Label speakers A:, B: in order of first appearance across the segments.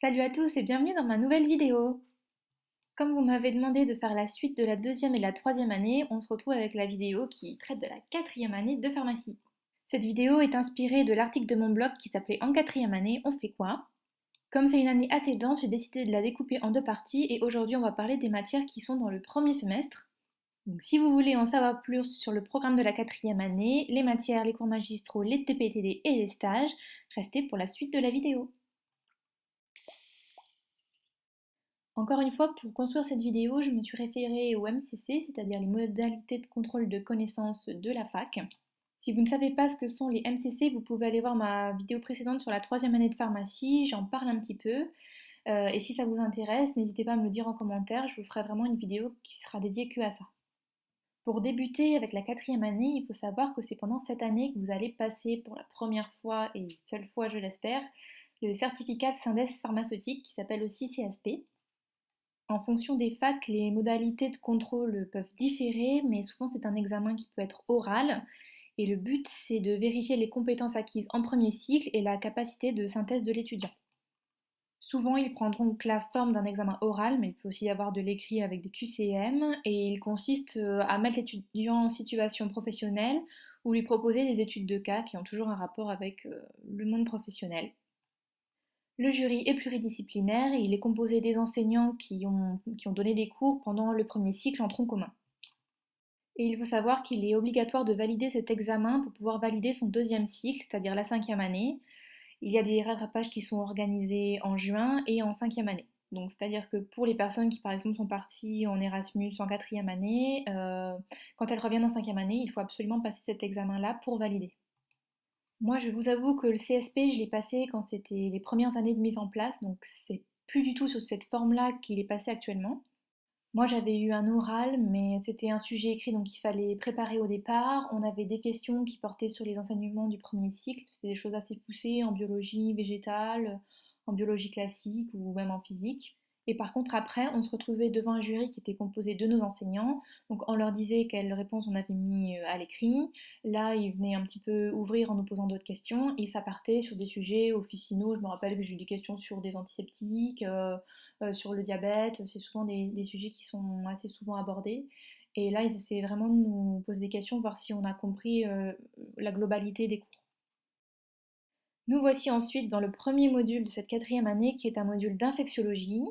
A: Salut à tous et bienvenue dans ma nouvelle vidéo. Comme vous m'avez demandé de faire la suite de la deuxième et la troisième année, on se retrouve avec la vidéo qui traite de la quatrième année de pharmacie. Cette vidéo est inspirée de l'article de mon blog qui s'appelait En quatrième année, on fait quoi? Comme c'est une année assez dense, j'ai décidé de la découper en deux parties et aujourd'hui on va parler des matières qui sont dans le premier semestre. Donc si vous voulez en savoir plus sur le programme de la quatrième année, les matières, les cours magistraux, les TPTD et les stages, restez pour la suite de la vidéo. Encore une fois, pour construire cette vidéo, je me suis référée au MCC, c'est-à-dire les modalités de contrôle de connaissances de la fac. Si vous ne savez pas ce que sont les MCC, vous pouvez aller voir ma vidéo précédente sur la troisième année de pharmacie, j'en parle un petit peu. Et si ça vous intéresse, n'hésitez pas à me le dire en commentaire, je vous ferai vraiment une vidéo qui sera dédiée que à ça. Pour débuter avec la quatrième année, il faut savoir que c'est pendant cette année que vous allez passer pour la première fois, et seule fois je l'espère, le certificat de synthèse pharmaceutique qui s'appelle aussi CSP. En fonction des facs, les modalités de contrôle peuvent différer, mais souvent c'est un examen qui peut être oral. Et le but, c'est de vérifier les compétences acquises en premier cycle et la capacité de synthèse de l'étudiant. Souvent, ils prendront donc la forme d'un examen oral, mais il peut aussi y avoir de l'écrit avec des QCM, et il consiste à mettre l'étudiant en situation professionnelle ou lui proposer des études de cas qui ont toujours un rapport avec le monde professionnel. Le jury est pluridisciplinaire et il est composé des enseignants qui ont donné des cours pendant le premier cycle en tronc commun. Et il faut savoir qu'il est obligatoire de valider cet examen pour pouvoir valider son deuxième cycle, c'est-à-dire la cinquième année. Il y a des rattrapages qui sont organisés en juin et en cinquième année. Donc, c'est-à-dire que pour les personnes qui, par exemple, sont parties en Erasmus en quatrième année, quand elles reviennent en cinquième année, il faut absolument passer cet examen-là pour valider. Moi, je vous avoue que le CSP, je l'ai passé quand c'était les premières années de mise en place, donc c'est plus du tout sur cette forme-là qu'il est passé actuellement. Moi, j'avais eu un oral, mais c'était un sujet écrit, donc il fallait préparer au départ. On avait des questions qui portaient sur les enseignements du premier cycle, c'était des choses assez poussées en biologie végétale, en biologie classique ou même en physique. Et par contre, après, on se retrouvait devant un jury qui était composé de nos enseignants. Donc, on leur disait quelles réponses on avait mis à l'écrit. Là, ils venaient un petit peu ouvrir en nous posant d'autres questions. Et ça partait sur des sujets officinaux. Je me rappelle que j'ai eu des questions sur des antiseptiques, sur le diabète. C'est souvent des sujets qui sont assez souvent abordés. Et là, ils essaient vraiment de nous poser des questions, voir si on a compris la globalité des cours. Nous voici ensuite dans le premier module de cette quatrième année qui est un module d'infectiologie.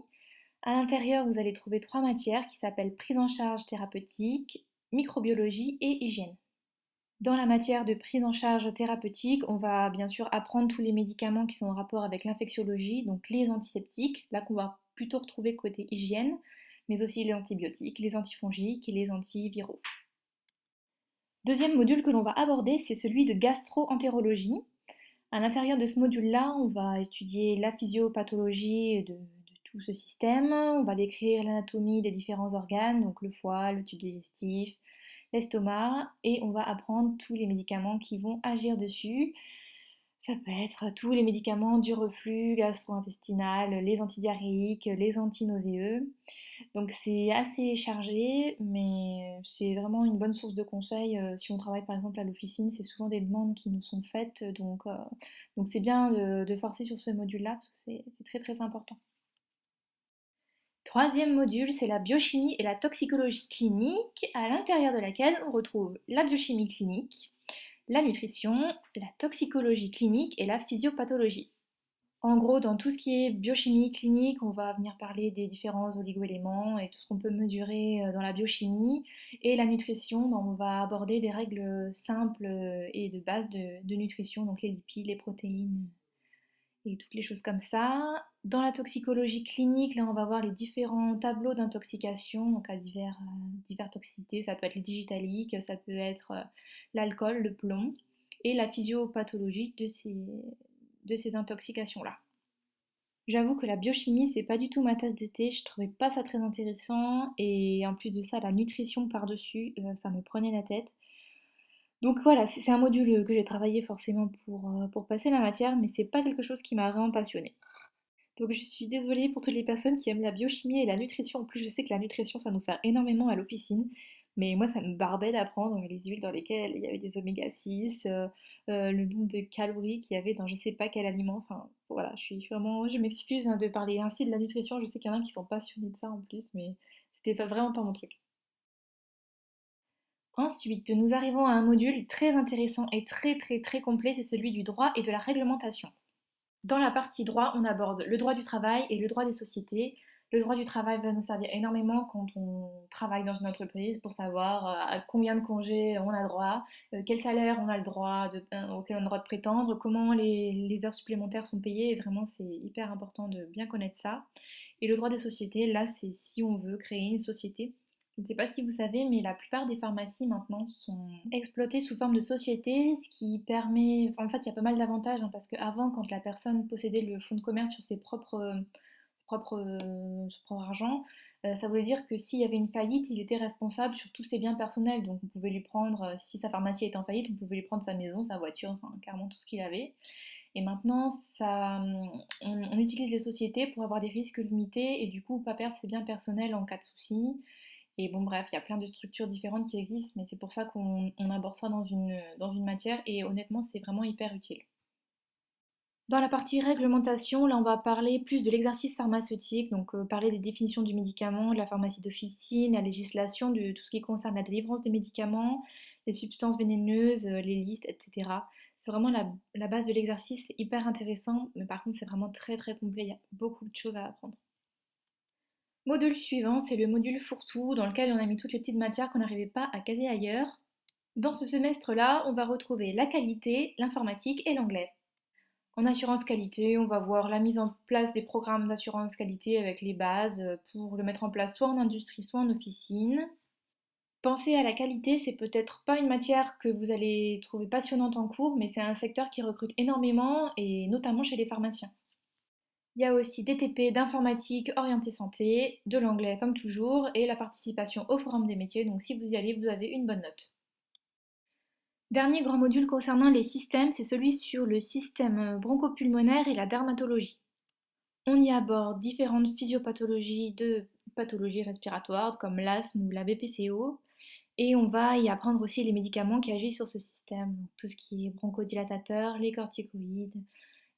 A: À l'intérieur, vous allez trouver trois matières qui s'appellent prise en charge thérapeutique, microbiologie et hygiène. Dans la matière de prise en charge thérapeutique, on va bien sûr apprendre tous les médicaments qui sont en rapport avec l'infectiologie, donc les antiseptiques, là qu'on va plutôt retrouver côté hygiène, mais aussi les antibiotiques, les antifongiques et les antiviraux. Deuxième module que l'on va aborder, c'est celui de gastro-entérologie. À l'intérieur de ce module-là, on va étudier la physiopathologie de tout ce système, on va décrire l'anatomie des différents organes, donc le foie, le tube digestif, l'estomac, et on va apprendre tous les médicaments qui vont agir dessus. Ça peut être tous les médicaments du reflux gastro-intestinal, les antidiarrhéiques, les antinauséeux. Donc c'est assez chargé, mais c'est vraiment une bonne source de conseils. Si on travaille par exemple à l'officine, c'est souvent des demandes qui nous sont faites, donc c'est bien de forcer sur ce module-là parce que c'est très très important. Troisième module, c'est la biochimie et la toxicologie clinique, à l'intérieur de laquelle on retrouve la biochimie clinique, la nutrition, la toxicologie clinique et la physiopathologie. En gros, dans tout ce qui est biochimie clinique, on va venir parler des différents oligoéléments et tout ce qu'on peut mesurer dans la biochimie. Et la nutrition, ben, on va aborder des règles simples et de base de nutrition, donc les lipides, les protéines et toutes les choses comme ça. Dans la toxicologie clinique, là, on va voir les différents tableaux d'intoxication, donc à diverses toxicités. Ça peut être les digitaliques, ça peut être l'alcool, le plomb, et la physiopathologie de ces intoxications-là. J'avoue que la biochimie, c'est pas du tout ma tasse de thé, je trouvais pas ça très intéressant, et en plus de ça, la nutrition par-dessus, ça me prenait la tête. Donc voilà, c'est un module que j'ai travaillé forcément pour passer la matière, mais c'est pas quelque chose qui m'a vraiment passionnée. Donc je suis désolée pour toutes les personnes qui aiment la biochimie et la nutrition. En plus, je sais que la nutrition, ça nous sert énormément à l'officine. Mais moi, ça me barbait d'apprendre les huiles dans lesquelles il y avait des oméga 6, le nombre de calories qu'il y avait dans je sais pas quel aliment. Enfin, voilà, je m'excuse hein, de parler ainsi de la nutrition. Je sais qu'il y en a qui sont passionnés de ça en plus, mais c'était pas vraiment pas mon truc. Ensuite, nous arrivons à un module très intéressant et très complet, c'est celui du droit et de la réglementation. Dans la partie droit, on aborde le droit du travail et le droit des sociétés. Le droit du travail va nous servir énormément quand on travaille dans une entreprise pour savoir à combien de congés on a droit, quel salaire on a le droit auquel on a le droit de prétendre, comment les heures supplémentaires sont payées. Et vraiment, c'est hyper important de bien connaître ça. Et le droit des sociétés, là, c'est si on veut créer une société. Je ne sais pas si vous savez, mais la plupart des pharmacies maintenant sont exploitées sous forme de société, ce qui permet... enfin, en fait, il y a pas mal d'avantages, hein, parce qu'avant, quand la personne possédait le fonds de commerce sur son propre argent, ça voulait dire que s'il y avait une faillite, il était responsable sur tous ses biens personnels. Donc on pouvait lui prendre, si sa pharmacie était en faillite, on pouvait lui prendre sa maison, sa voiture, enfin, carrément tout ce qu'il avait. Et maintenant, on utilise les sociétés pour avoir des risques limités et du coup pas perdre ses biens personnels en cas de souci. Et bon, bref, il y a plein de structures différentes qui existent, mais c'est pour ça qu'on aborde ça dans une matière et honnêtement, c'est vraiment hyper utile. Dans la partie réglementation, là, on va parler plus de l'exercice pharmaceutique, donc parler des définitions du médicament, de la pharmacie d'officine, la législation, de tout ce qui concerne la délivrance des médicaments, les substances vénéneuses, les listes, etc. C'est vraiment la base de l'exercice, c'est hyper intéressant, mais par contre, c'est vraiment très complet, il y a beaucoup de choses à apprendre. Module suivant, c'est le module fourre-tout, dans lequel on a mis toutes les petites matières qu'on n'arrivait pas à caser ailleurs. Dans ce semestre-là, on va retrouver la qualité, l'informatique et l'anglais. En assurance qualité, on va voir la mise en place des programmes d'assurance qualité avec les bases pour le mettre en place soit en industrie, soit en officine. Penser à la qualité, c'est peut-être pas une matière que vous allez trouver passionnante en cours, mais c'est un secteur qui recrute énormément et notamment chez les pharmaciens. Il y a aussi des TP d'informatique orientée santé, de l'anglais comme toujours et la participation au forum des métiers, donc si vous y allez, vous avez une bonne note. Dernier grand module concernant les systèmes, c'est celui sur le système bronchopulmonaire et la dermatologie. On y aborde différentes physiopathologies de pathologies respiratoires comme l'asthme ou la BPCO et on va y apprendre aussi les médicaments qui agissent sur ce système, donc tout ce qui est bronchodilatateurs, les corticoïdes,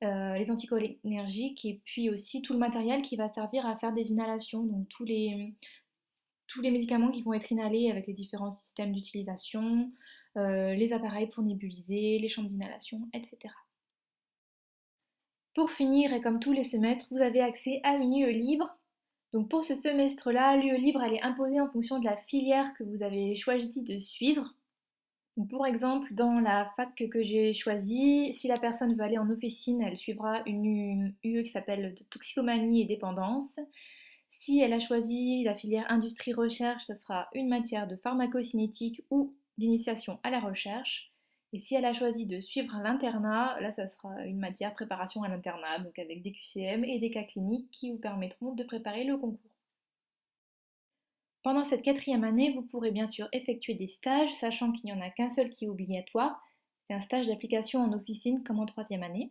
A: les anticholinergiques et puis aussi tout le matériel qui va servir à faire des inhalations, donc tous les médicaments qui vont être inhalés avec les différents systèmes d'utilisation, les appareils pour nébuliser, les chambres d'inhalation, etc. Pour finir, et comme tous les semestres, vous avez accès à une UE libre. Donc pour ce semestre-là, l'UE libre, elle est imposée en fonction de la filière que vous avez choisi de suivre. Donc pour exemple, dans la fac que j'ai choisie, si la personne veut aller en officine, elle suivra une UE qui s'appelle toxicomanie et dépendance. Si elle a choisi la filière industrie-recherche, ce sera une matière de pharmacocinétique ou d'initiation à la recherche. Et si elle a choisi de suivre l'internat, là, ça sera une matière préparation à l'internat, donc avec des QCM et des cas cliniques qui vous permettront de préparer le concours. Pendant cette quatrième année, vous pourrez bien sûr effectuer des stages, sachant qu'il n'y en a qu'un seul qui est obligatoire. C'est un stage d'application en officine comme en troisième année.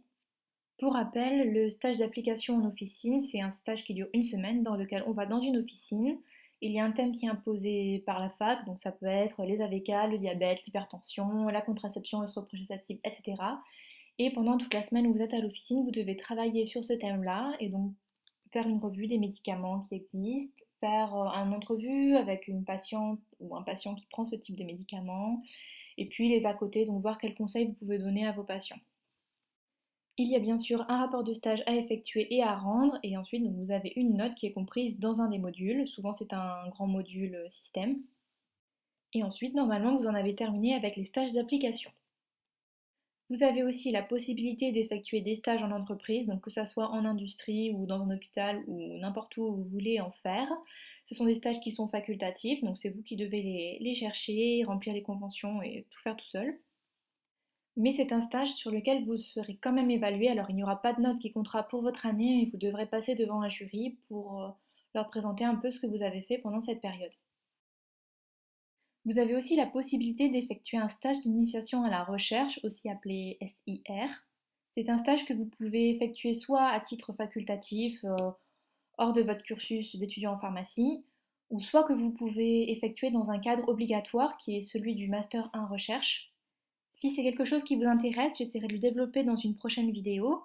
A: Pour rappel, le stage d'application en officine, c'est un stage qui dure une semaine dans lequel on va dans une officine. Il y a un thème qui est imposé par la fac, donc ça peut être les AVK, le diabète, l'hypertension, la contraception, l'œstroprogestative, etc. Et pendant toute la semaine où vous êtes à l'officine, vous devez travailler sur ce thème-là et donc faire une revue des médicaments qui existent, faire une entrevue avec une patiente ou un patient qui prend ce type de médicaments, et puis les à côté, donc voir quels conseils vous pouvez donner à vos patients. Il y a bien sûr un rapport de stage à effectuer et à rendre, et ensuite donc, vous avez une note qui est comprise dans un des modules. Souvent c'est un grand module système. Et ensuite, normalement, vous en avez terminé avec les stages d'application. Vous avez aussi la possibilité d'effectuer des stages en entreprise, donc que ce soit en industrie ou dans un hôpital ou n'importe où vous voulez en faire. Ce sont des stages qui sont facultatifs, donc c'est vous qui devez les chercher, remplir les conventions et tout faire tout seul. Mais c'est un stage sur lequel vous serez quand même évalué. Alors il n'y aura pas de note qui comptera pour votre année, mais vous devrez passer devant un jury pour leur présenter un peu ce que vous avez fait pendant cette période. Vous avez aussi la possibilité d'effectuer un stage d'initiation à la recherche, aussi appelé SIR. C'est un stage que vous pouvez effectuer soit à titre facultatif, hors de votre cursus d'étudiant en pharmacie, ou soit que vous pouvez effectuer dans un cadre obligatoire qui est celui du Master 1 Recherche. Si c'est quelque chose qui vous intéresse, j'essaierai de le développer dans une prochaine vidéo.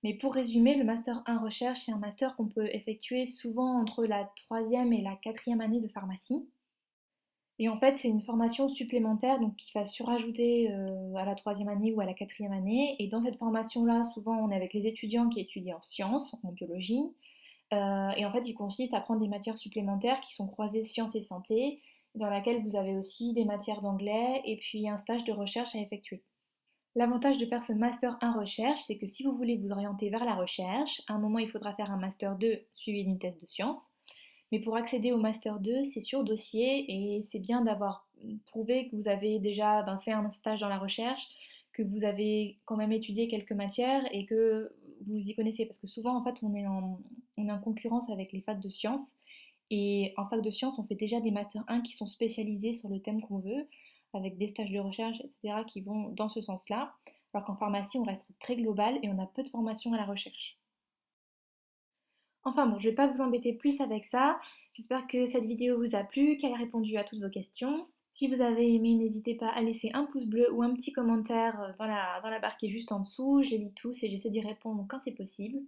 A: Mais pour résumer, le Master 1 Recherche, c'est un master qu'on peut effectuer souvent entre la troisième et la quatrième année de pharmacie. Et en fait, c'est une formation supplémentaire donc qui va surajouter à la troisième année ou à la quatrième année. Et dans cette formation-là, souvent, on est avec les étudiants qui étudient en sciences, en biologie. Et en fait, il consiste à prendre des matières supplémentaires qui sont croisées sciences et santé, dans laquelle vous avez aussi des matières d'anglais et puis un stage de recherche à effectuer. L'avantage de faire ce Master 1 recherche, c'est que si vous voulez vous orienter vers la recherche, à un moment il faudra faire un Master 2 suivi d'une thèse de sciences. Mais pour accéder au Master 2, c'est sur dossier et c'est bien d'avoir prouvé que vous avez déjà fait un stage dans la recherche, que vous avez quand même étudié quelques matières et que vous y connaissez. Parce que souvent, en fait, on est en concurrence avec les facs de sciences. Et en fac de sciences, on fait déjà des Master 1 qui sont spécialisés sur le thème qu'on veut, avec des stages de recherche, etc., qui vont dans ce sens-là. Alors qu'en pharmacie, on reste très global et on a peu de formation à la recherche. Enfin bon, je ne vais pas vous embêter plus avec ça. J'espère que cette vidéo vous a plu, qu'elle a répondu à toutes vos questions. Si vous avez aimé, n'hésitez pas à laisser un pouce bleu ou un petit commentaire dans la barre qui est juste en dessous. Je les lis tous et j'essaie d'y répondre quand c'est possible.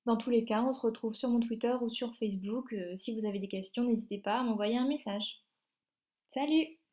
A: Dans tous les cas, on se retrouve sur mon Twitter ou sur Facebook. Si vous avez des questions, n'hésitez pas à m'envoyer un message. Salut!